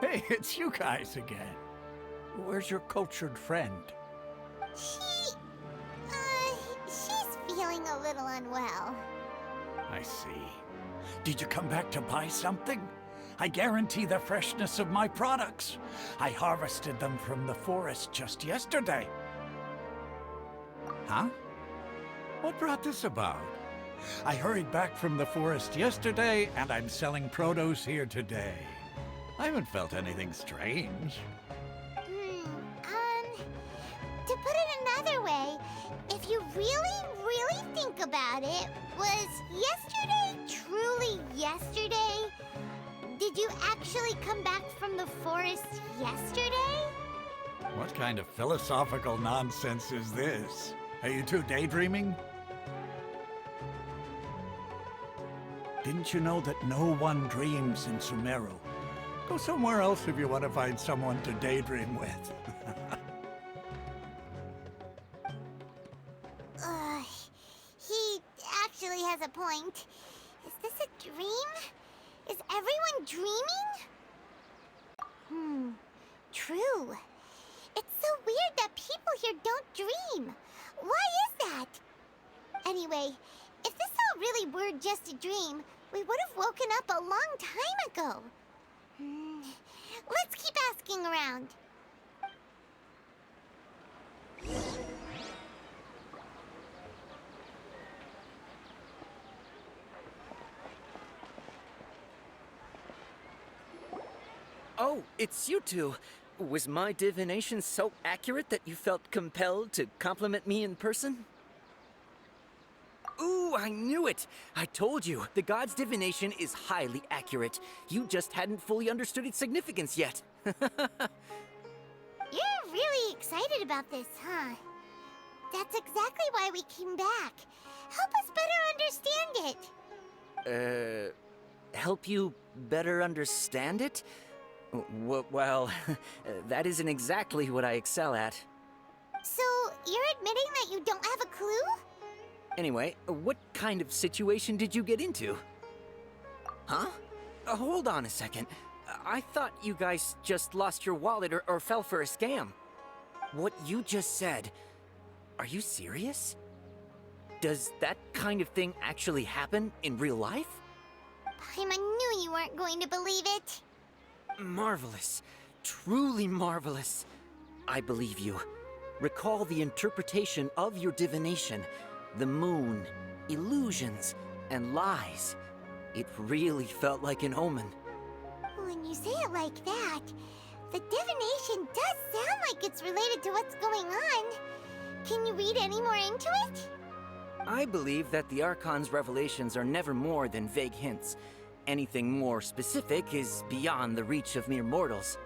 Hey, it's you guys again. Where's your cultured friend? She's feeling a little unwell. I see. Did you come back to buy something? I guarantee the freshness of my products. I harvested them from the forest just yesterday. Huh? What brought this about? I hurried back from the forest yesterday, and I'm selling produce here today. I haven't felt anything strange. To put it another way, if you really think about it, was yesterday truly yesterday? Did you actually come back from the forest yesterday? What kind of philosophical nonsense is this? Are you two daydreaming? Didn't you know that no one dreams in Sumeru? Go somewhere else if you want to find someone to daydream with. He actually has a point. Is this a dream? Is everyone dreaming? True. It's so weird that people here don't dream. Why is that? Anyway, if this all really were just a dream, we would have woken up a long time ago. Let's keep asking around. Oh, it's you two. Was my divination so accurate that you felt compelled to compliment me in person? Ooh, I knew it! I told you, the god's divination is highly accurate. You just hadn't fully understood its significance yet. You're really excited about this, huh? That's exactly why we came back. Help us better understand it. Help you better understand it? Well, that isn't exactly what I excel at. So, you're admitting that you don't have a clue? Anyway, what kind of situation did you get into? Huh? Hold on a second. I thought you guys just lost your wallet or fell for a scam. What you just said, are you serious? Does that kind of thing actually happen in real life? Paimon knew you weren't going to believe it. Marvelous. Truly marvelous. I believe you. Recall the interpretation of your divination. The moon, illusions, and lies. It really felt like an omen. When you say it like that, the divination does sound like it's related to what's going on. Can you read any more into it? I believe that the Archon's revelations are never more than vague hints. Anything more specific is beyond the reach of mere mortals.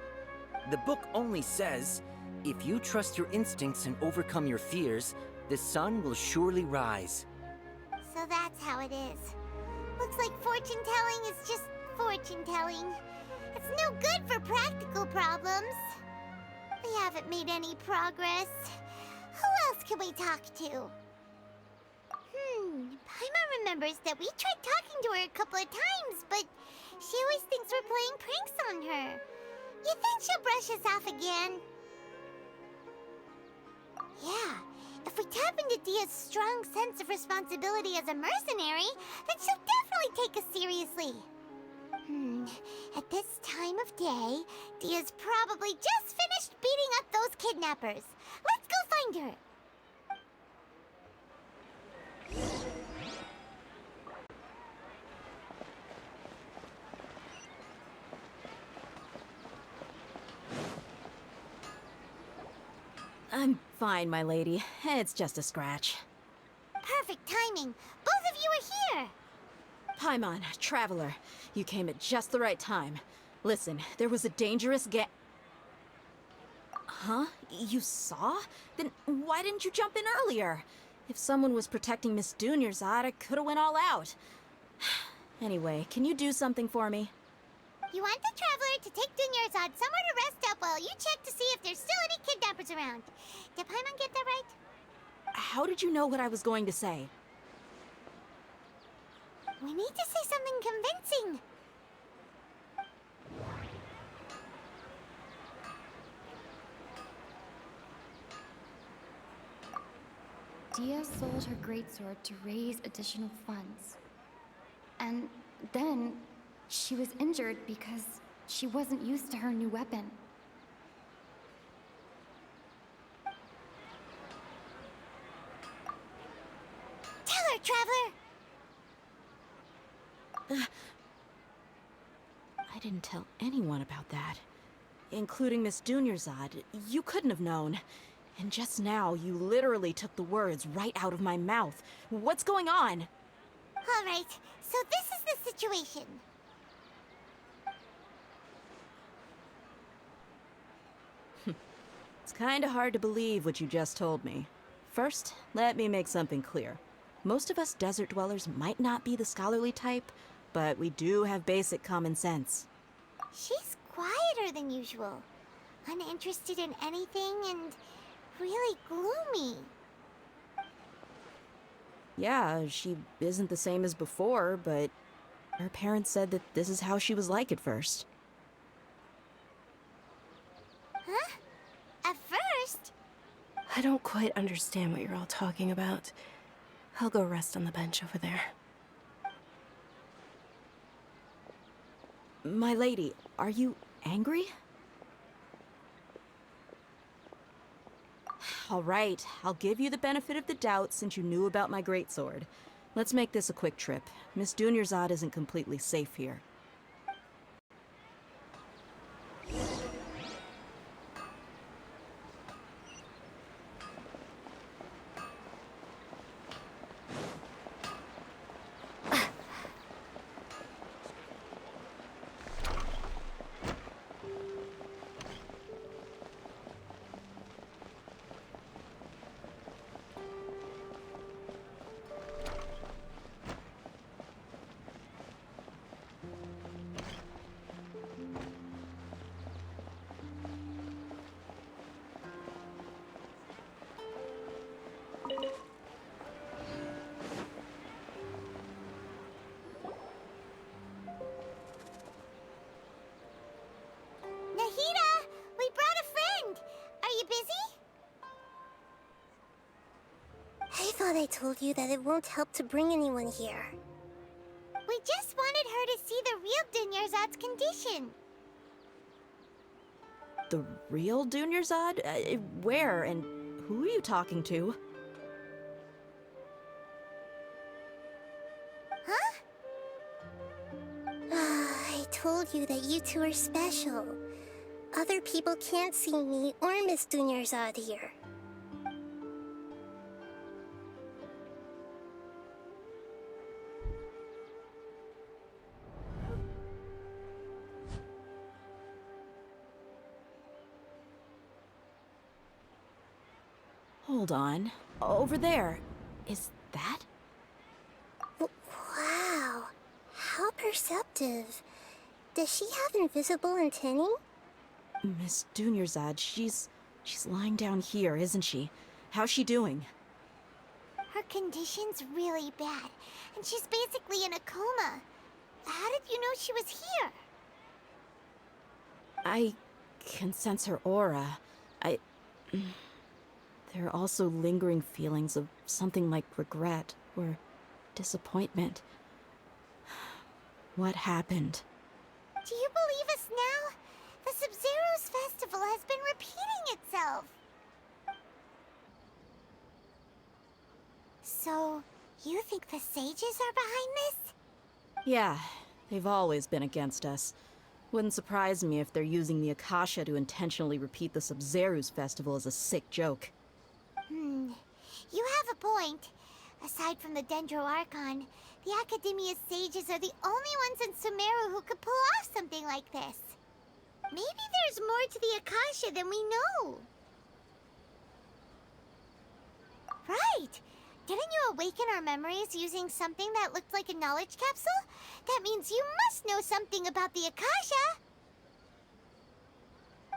The book only says, if you trust your instincts and overcome your fears, the sun will surely rise. So that's how it is. Looks like fortune-telling is just fortune-telling. It's no good for practical problems. We haven't made any progress. Who else can we talk to? Paimon remembers that we tried talking to her a couple of times, but she always thinks we're playing pranks on her. You think she'll brush us off again? Yeah, if we tap into Dia's strong sense of responsibility as a mercenary, then she'll definitely take us seriously. At this time of day, Dia's probably just finished beating up those kidnappers. Let's go find her. I'm fine, my lady. It's just a scratch. Perfect timing. Both of you are here. Paimon, traveler, you came at just the right time. Listen, there was a dangerous Huh? You saw? Then why didn't you jump in earlier? If someone was protecting Miss Dunyarzad, I could have went all out. Anyway, can you do something for me? You want the traveler to take Dunyarzad somewhere to rest up while you check to see if there's still any kidnappers around. Did Paimon get that right? How did you know what I was going to say? We need to say something convincing. Dia sold her greatsword to raise additional funds. And then she was injured because she wasn't used to her new weapon. Tell her, Traveler! I didn't tell anyone about that. Including Miss Dunyarzad. You couldn't have known. And just now, you literally took the words right out of my mouth. What's going on? Alright, so this is the situation. It's kinda hard to believe what you just told me. First, let me make something clear. Most of us desert dwellers might not be the scholarly type, but we do have basic common sense. She's quieter than usual. Uninterested in anything and really gloomy. Yeah, she isn't the same as before, but her parents said that this is how she was like at first. Huh? At first? I don't quite understand what you're all talking about. I'll go rest on the bench over there. My lady, are you angry? All right, I'll give you the benefit of the doubt since you knew about my greatsword. Let's make this a quick trip. Miss Dunyarzad isn't completely safe here. Nahida, we brought a friend. Are you busy? I thought I told you that it won't help to bring anyone here. We just wanted her to see the real Dunyarzad's condition. The real Dunyarzad? Where and who are you talking to? Huh? I told you that you two are special. Other people can't see me or Miss Dunyarzad here. Hold on. Over there. Is that? Wow, how perceptive. Does she have invisible antennae? Miss Dunyarzad, she's lying down here, isn't she? How's she doing? Her condition's really bad, and she's basically in a coma. How did you know she was here? I can sense her aura. There are also lingering feelings of something like regret or disappointment. What happened? Do you believe us now? The Sabzeruz festival has been repeating itself. So, you think the sages are behind this? Yeah, they've always been against us. Wouldn't surprise me if they're using the Akasha to intentionally repeat the Sabzeruz festival as a sick joke. You have a point. Aside from the Dendro Archon, the Academia's sages are the only ones in Sumeru who could pull off something like this. Maybe there's more to the Akasha than we know. Right! Didn't you awaken our memories using something that looked like a knowledge capsule? That means you must know something about the Akasha!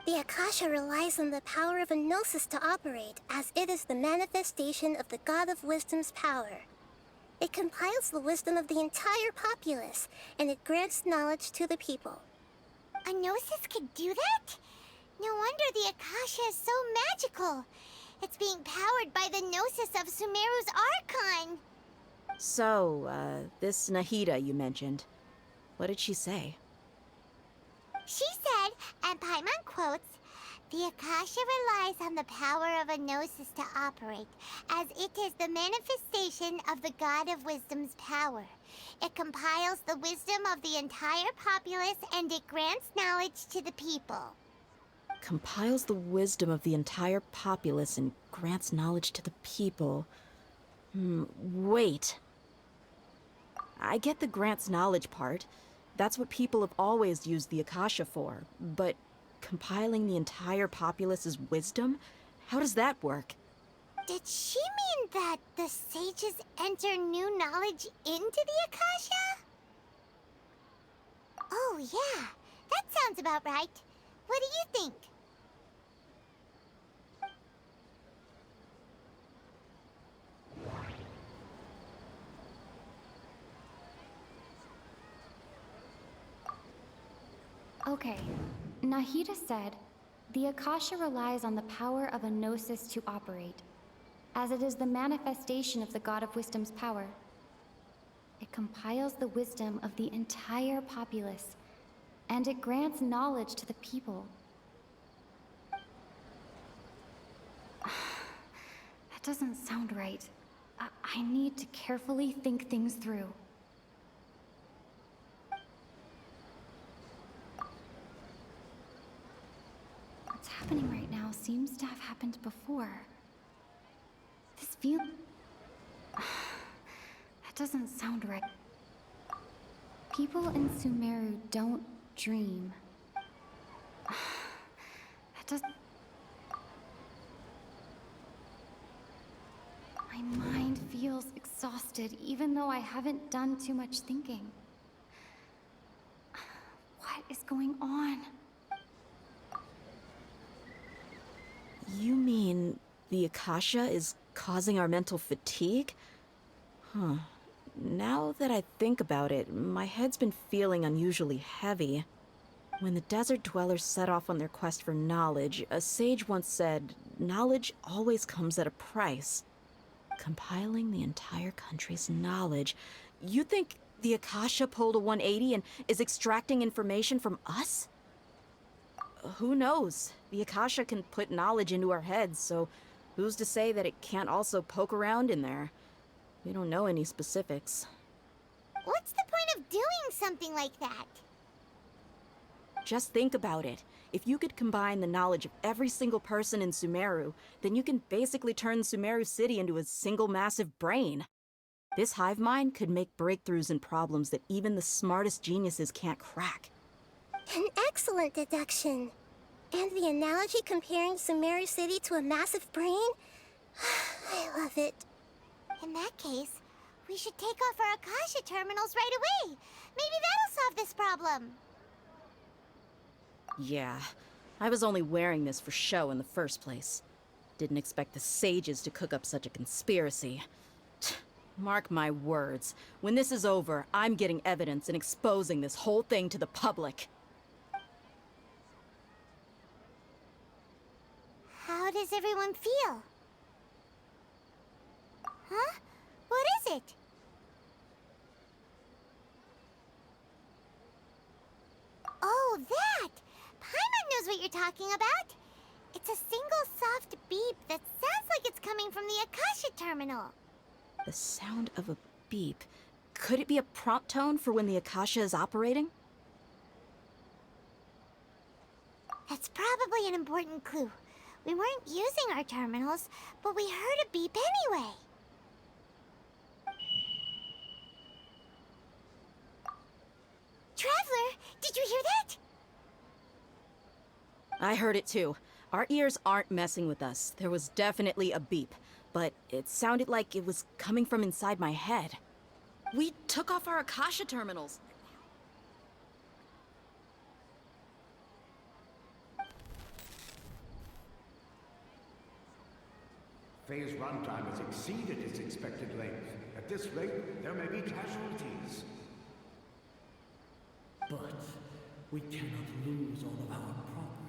The Akasha relies on the power of a gnosis to operate, as it is the manifestation of the God of Wisdom's power. It compiles the wisdom of the entire populace, and it grants knowledge to the people. A gnosis could do that? No wonder the Akasha is so magical. It's being powered by the gnosis of Sumeru's archon. So, this Nahida you mentioned, what did she say? She said, and Paimon quotes, "The Akasha relies on the power of a gnosis to operate, as it is the manifestation of the God of Wisdom's power. It compiles the wisdom of the entire populace and it grants knowledge to the people." Compiles the wisdom of the entire populace and grants knowledge to the people. Wait. I get the grants knowledge part. That's what people have always used the Akasha for. But compiling the entire populace's wisdom? How does that work? Did she mean that the sages enter new knowledge into the Akasha? Oh yeah, that sounds about right. What do you think? Okay, Nahida said, "The Akasha relies on the power of a gnosis to operate, as it is the manifestation of the God of Wisdom's power. It compiles the wisdom of the entire populace, and it grants knowledge to the people." That doesn't sound right. I need to carefully think things through. What's happening right now seems to have happened before. This feel... That doesn't sound right. People in Sumeru don't dream. That doesn't... My mind feels exhausted, even though I haven't done too much thinking. What is going on? You mean the Akasha is causing our mental fatigue? Huh. Now that I think about it, my head's been feeling unusually heavy. When the desert dwellers set off on their quest for knowledge, a sage once said, "Knowledge always comes at a price." Compiling the entire country's knowledge. You think the Akasha pulled a 180 and is extracting information from us? Who knows? The Akasha can put knowledge into our heads, so who's to say that it can't also poke around in there? We don't know any specifics. What's the point of doing something like that? Just think about it. If you could combine the knowledge of every single person in Sumeru, then you can basically turn Sumeru City into a single massive brain. This hive mind could make breakthroughs in problems that even the smartest geniuses can't crack. An excellent deduction. And the analogy comparing Sumeru City to a massive brain? I love it. In that case, we should take off our Akasha terminals right away. Maybe that'll solve this problem. Yeah, I was only wearing this for show in the first place. Didn't expect the sages to cook up such a conspiracy. Mark my words, when this is over, I'm getting evidence and exposing this whole thing to the public. How does everyone feel? Huh? What is it? Oh, that! Paimon knows what you're talking about. It's a single soft beep that sounds like it's coming from the Akasha terminal. The sound of a beep. Could it be a prompt tone for when the Akasha is operating? That's probably an important clue. We weren't using our terminals, but we heard a beep anyway. Traveler, did you hear that? I heard it too. Our ears aren't messing with us. There was definitely a beep, but it sounded like it was coming from inside my head. We took off our Akasha terminals. Phase runtime has exceeded its expected length. At this rate, there may be casualties. But we cannot lose all of our progress.